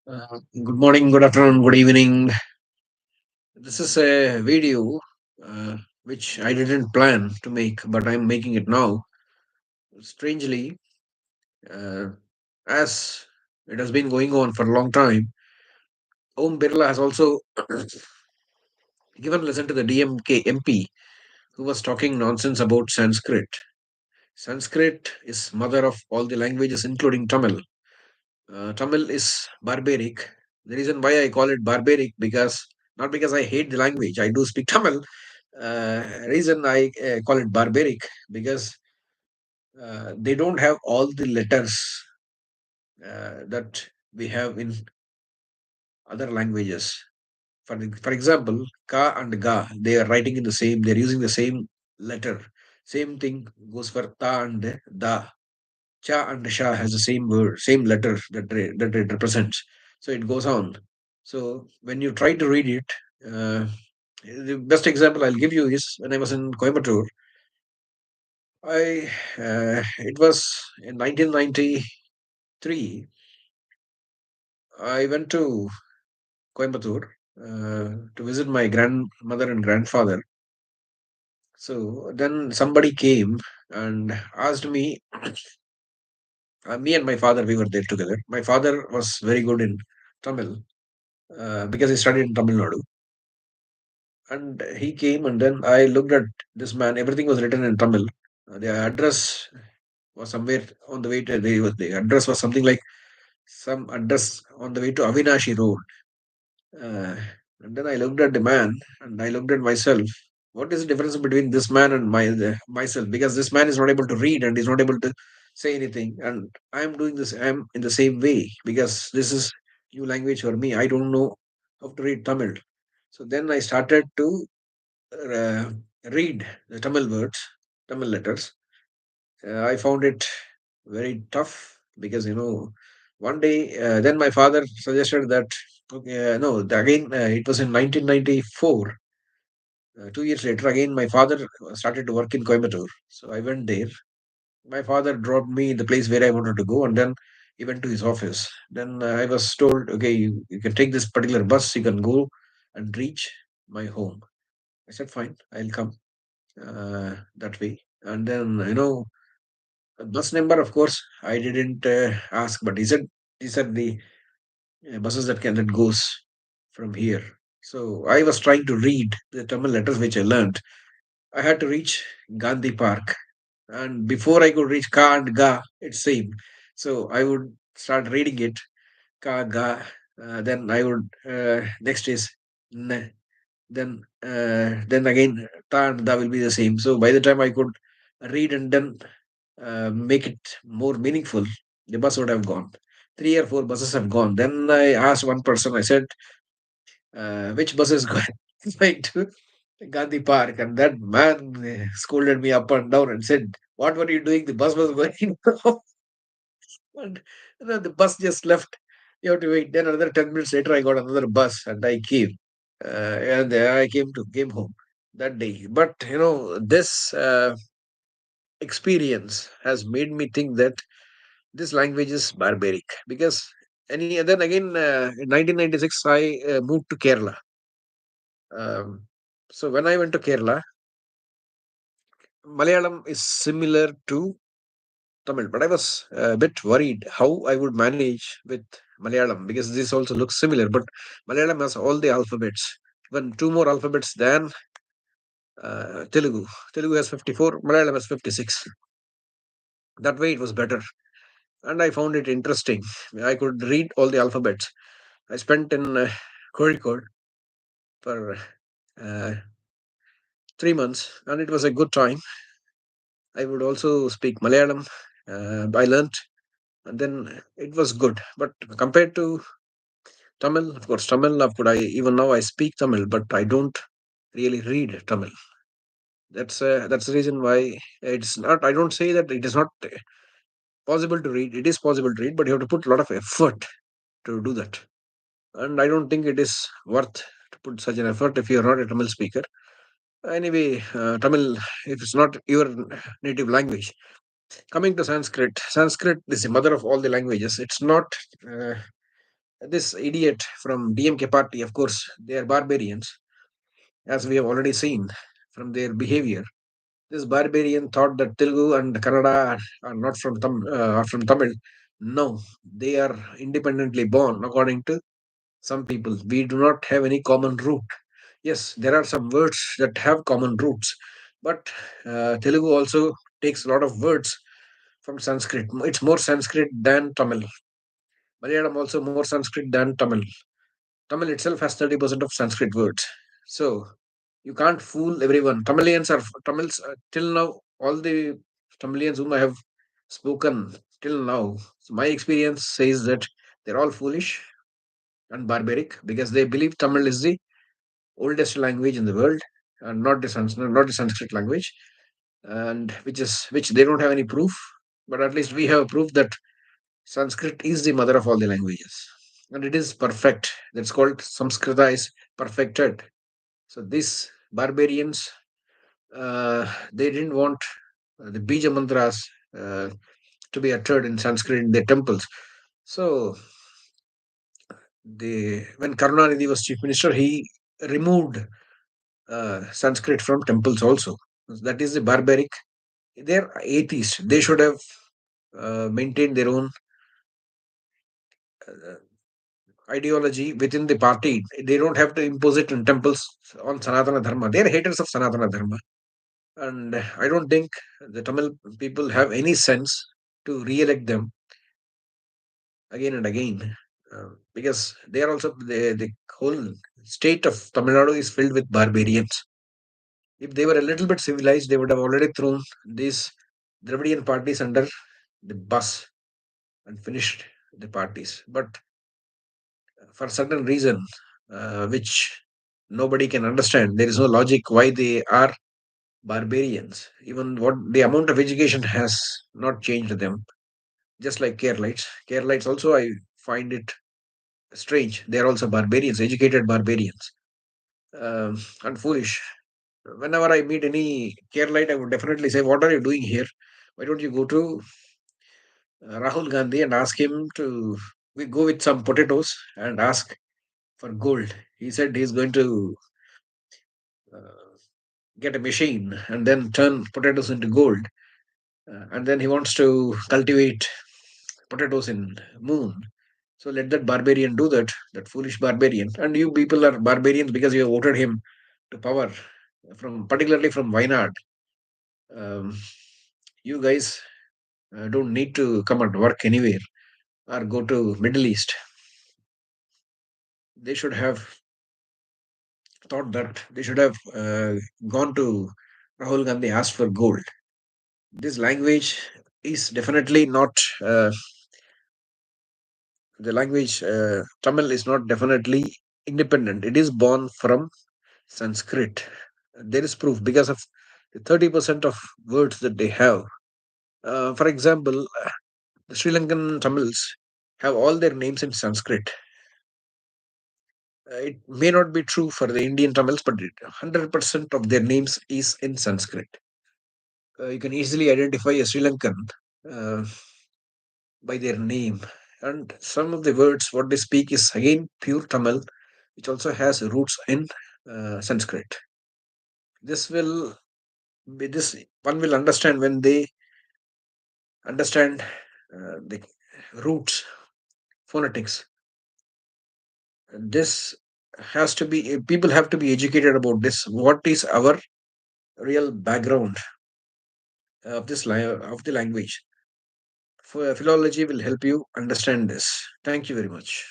Good morning, good afternoon, good evening. This is a video which I didn't plan to make, but I'm making it now. Strangely, uh, as it has been going on for a long time, Om Birla has also given lesson to the DMK MP who was talking nonsense about Sanskrit. Sanskrit is mother of all the languages, including Tamil. Tamil is barbaric. The reason why I call it barbaric because not because I hate the language. I do speak Tamil. Reason I call it barbaric because they don't have all the letters that we have in other languages. For example, ka and ga, they are writing in the same. They're using the same letter. Same thing goes for ta and da. Cha and sha has the same word, same letter that it represents. So it goes on. So when you try to read it, the best example I'll give you is when I was in Coimbatore. I it was in 1993. I went to Coimbatore to visit my grandmother and grandfather. So then somebody came and asked me. Me and my father, we were there together. My father was very good in Tamil because he studied in Tamil Nadu. And he came, and then I looked at this man. Everything was written in Tamil. The address was somewhere on the way to the address was something like some address on the way to Avinashi Road. Uh, and then I looked at the man and I looked at myself. What is the difference between this man and myself? Because this man is not able to read and is not able to say anything, and I'm doing this. I'm in the same way because this is new language for me. I don't know how to read Tamil. So then I started to uh, read the Tamil words, Tamil letters. I found it very tough because one day then my father suggested that okay, no, again it was in 1994. 2 years later, again my father started to work in Coimbatore, so I went there. My father dropped me in the place where I wanted to go, and then he went to his office. Then I was told, okay, you can take this particular bus, you can go and reach my home. I said, fine, I'll come that way. And then bus number, of course, I didn't ask, but he said the buses that goes from here. So I was trying to read the Tamil letters which I learned. I had to reach Gandhi Park, and before I could reach Ka and Ga, it's same. So I would start reading it Ka Ga. Then I would next is N. Then again Ta and Da will be the same. So by the time I could read and then make it more meaningful, the bus would have gone. Three or four buses have gone. Then I asked one person, I said, which bus is going, going to Gandhi Park? And that man scolded me up and down and said, what were you doing? The bus was going. And the bus just left. You have to wait. Then another 10 minutes later, I got another bus and I came. And I came home that day. But, this experience has made me think that this language is barbaric because then again in 1996 I moved to Kerala. So when I went to Kerala, Malayalam is similar to Tamil, but I was a bit worried how I would manage with Malayalam because this also looks similar, but Malayalam has all the alphabets, even two more alphabets than Telugu. Telugu has 54, Malayalam has 56. That way it was better, and I found it interesting. I could read all the alphabets. I spent in Kozhikode for uh, 3 months, and it was a good time. I would also speak Malayalam. I learnt, and then it was good. But compared to Tamil, of course, Tamil, of course, I even now I speak Tamil, but I don't really read Tamil. That's the reason why it's not. I don't say that it is not possible to read. It is possible to read, but you have to put a lot of effort to do that. And I don't think it is worth to put such an effort if you are not a Tamil speaker. Anyway, Tamil, if it's not your native language. Coming to Sanskrit, Sanskrit is the mother of all the languages. It's not. This idiot from DMK party, of course, they are barbarians, as we have already seen from their behavior. This barbarian thought that Telugu and Kannada are not from are from Tamil. No, they are independently born, according to some people. We do not have any common root. Yes, there are some words that have common roots, but Telugu also takes a lot of words from Sanskrit. It's more Sanskrit than Tamil. Malayalam also more Sanskrit than Tamil. Tamil itself has 30% of Sanskrit words. So you can't fool everyone. Tamils till now. All the Tamilians whom I have spoken till now, so my experience says that they're all foolish and barbaric because they believe Tamil is the oldest language in the world and not the Sanskrit language, and which they don't have any proof. But at least we have proof that Sanskrit is the mother of all the languages, and it is perfect. That's called Samskrita is perfected. So these barbarians, they didn't want the bija mantras uh, to be uttered in Sanskrit in their temples. So when Karunanidhi was chief minister, he removed Sanskrit from temples also. That is the barbaric. They're atheists. They should have maintained their own uh, ideology within the party. They don't have to impose it in temples on Sanatana Dharma. They're haters of Sanatana Dharma. And I don't think the Tamil people have any sense to re-elect them again and again. Because they are also the whole state of Tamil Nadu is filled with barbarians. If they were a little bit civilized, they would have already thrown these Dravidian parties under the bus and finished the parties. But for certain reason, which nobody can understand, there is no logic why they are barbarians. Even what the amount of education has not changed them. Just like Keralites. Keralites also, I find it strange. They are also barbarians, educated barbarians, and foolish. Whenever I meet any Keralite, I would definitely say, "What are you doing here? Why don't you go to Rahul Gandhi and ask him to we go with some potatoes and ask for gold?" He said he's going to uh, get a machine and then turn potatoes into gold, and then he wants to cultivate potatoes in moon. So let that barbarian do that, that foolish barbarian. And you people are barbarians because you have voted him to power, from particularly from Wayanad. Um, you guys don't need to come and work anywhere or go to Middle East. They should have thought that they should have gone to Rahul Gandhi, asked for gold. This language is definitely not the language. Tamil is not definitely independent. It is born from Sanskrit. There is proof because of the 30% of words that they have. For example, the Sri Lankan Tamils have all their names in Sanskrit. It may not be true for the Indian Tamils, but 100% of their names is in Sanskrit. You can easily identify a Sri Lankan uh, by their name. And some of the words, what they speak is again pure Tamil, which also has roots in Sanskrit. This will this one will understand when they understand the roots, phonetics. This has to be people have to be educated about this. What is our real background of of the language? Philology will help you understand this. Thank you very much.